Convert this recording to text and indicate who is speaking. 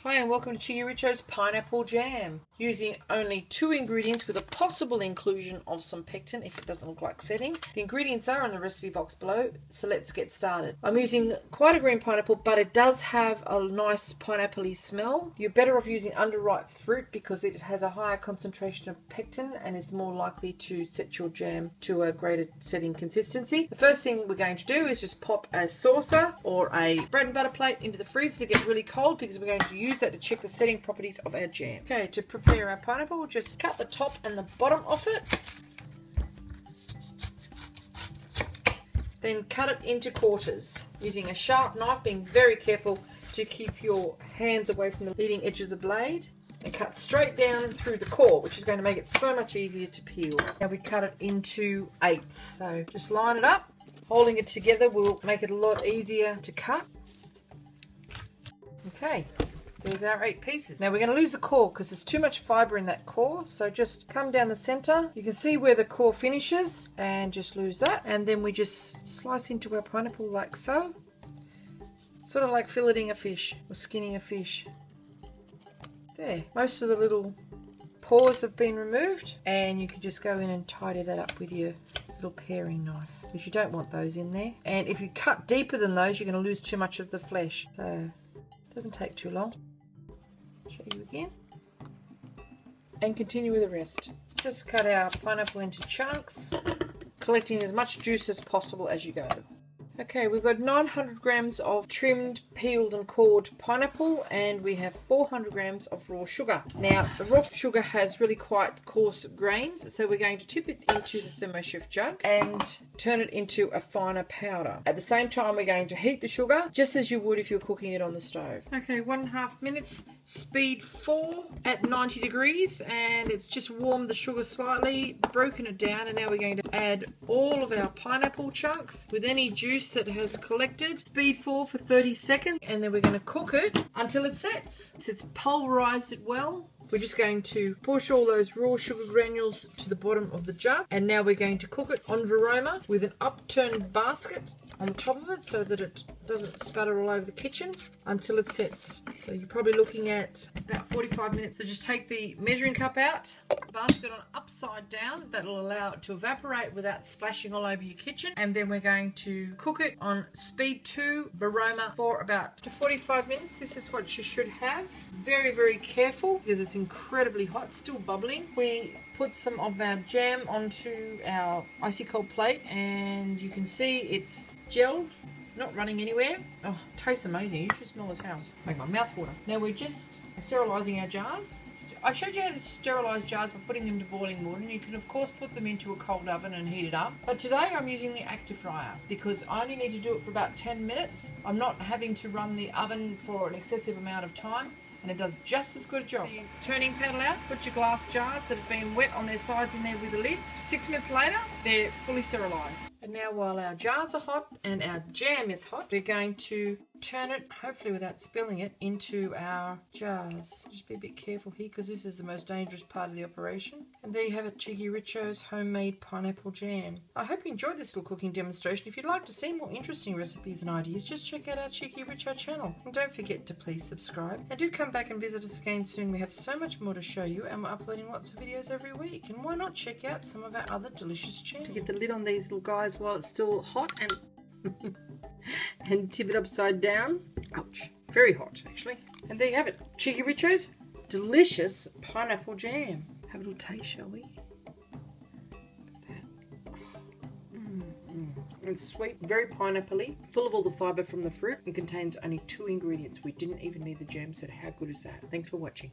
Speaker 1: Hi and welcome to cheekyricho's pineapple jam. Using only 2 ingredients with a possible inclusion of some pectin if it doesn't look like setting. The ingredients are on the recipe box below, so let's get started. I'm using quite a green pineapple, but it does have a nice pineapple-y smell. You're better off using underripe fruit because it has a higher concentration of pectin and is more likely to set your jam to a greater setting consistency. The first thing we're going to do is just pop a saucer or a bread and butter plate into the freezer to get really cold because we're going to use that to check the setting properties of our jam. Okay, to prepare our pineapple, we'll just cut the top and the bottom off it. Then cut it into quarters using a sharp knife, being very careful to keep your hands away from the leading edge of the blade. And cut straight down through the core, which is going to make it so much easier to peel. Now we cut it into 8ths, so just line it up. Holding it together will make it a lot easier to cut. Okay. There's our 8 pieces. Now we're going to lose the core because there's too much fibre in that core. So just come down the centre. You can see where the core finishes and just lose that. And then we just slice into our pineapple like so. Sort of like filleting a fish or skinning a fish. There. Most of the little pores have been removed. And you can just go in and tidy that up with your little paring knife, because you don't want those in there. And if you cut deeper than those, you're going to lose too much of the flesh. So it doesn't take too long. Show you again and continue with the rest. Just cut our pineapple into chunks, collecting as much juice as possible as you go. Okay, we've got 900 grams of trimmed, peeled and cored pineapple, and we have 400 grams of raw sugar. Now, the raw sugar has really quite coarse grains, so we're going to tip it into the Thermochef jug and turn it into a finer powder. At the same time, we're going to heat the sugar, just as you would if you're cooking it on the stove. Okay, 1.5 minutes, speed 4 at 90 degrees, and it's just warmed the sugar slightly, broken it down, and now we're going to add all of our pineapple chunks with any juice that has collected. Speed 4 for 30 seconds, and then we're going to cook it until it sets. It's pulverized it well. We're just going to push all those raw sugar granules to the bottom of the jug, and now we're going to cook it on varoma with an upturned basket on top of it so that it doesn't sputter all over the kitchen until it sets. So you're probably looking at about 45 minutes. So just take the measuring cup out, basket on upside down. That'll allow it to evaporate without splashing all over your kitchen. And then we're going to cook it on speed 2 varoma for about 45 minutes. This is what you should have. Very, very careful because it's incredibly hot, still bubbling. We put some of our jam onto our icy cold plate, and you can see it's gelled, not running anywhere. Oh, tastes amazing. You should smell this house. Make my mouth water. Now we're just sterilising our jars. I showed you how to sterilise jars by putting them to boiling water, and you can of course put them into a cold oven and heat it up. But today I'm using the active fryer because I only need to do it for about 10 minutes. I'm not having to run the oven for an excessive amount of time, and it does just as good a job. The turning paddle out, put your glass jars that have been wet on their sides in there with a lid. 6 minutes later, they're fully sterilised. And now while our jars are hot and our jam is hot, we're going to turn it, hopefully without spilling it, into our jars. Just be a bit careful here because this is the most dangerous part of the operation. And there you have it, cheekyricho's homemade pineapple jam. I hope you enjoyed this little cooking demonstration. If you'd like to see more interesting recipes and ideas, just check out our cheekyricho channel. And don't forget to please subscribe. And do come back and visit us again soon. We have so much more to show you, and we're uploading lots of videos every week. And why not check out some of our other delicious channels? To get the lid on these little guys while it's still hot and and tip it upside down. Ouch. Very hot, actually. And there you have it. cheekyricho's delicious pineapple jam. Have a little taste, shall we? It's sweet, very pineapple-y, full of all the fibre from the fruit, and contains only 2 ingredients. We didn't even need the jam, so how good is that? Thanks for watching.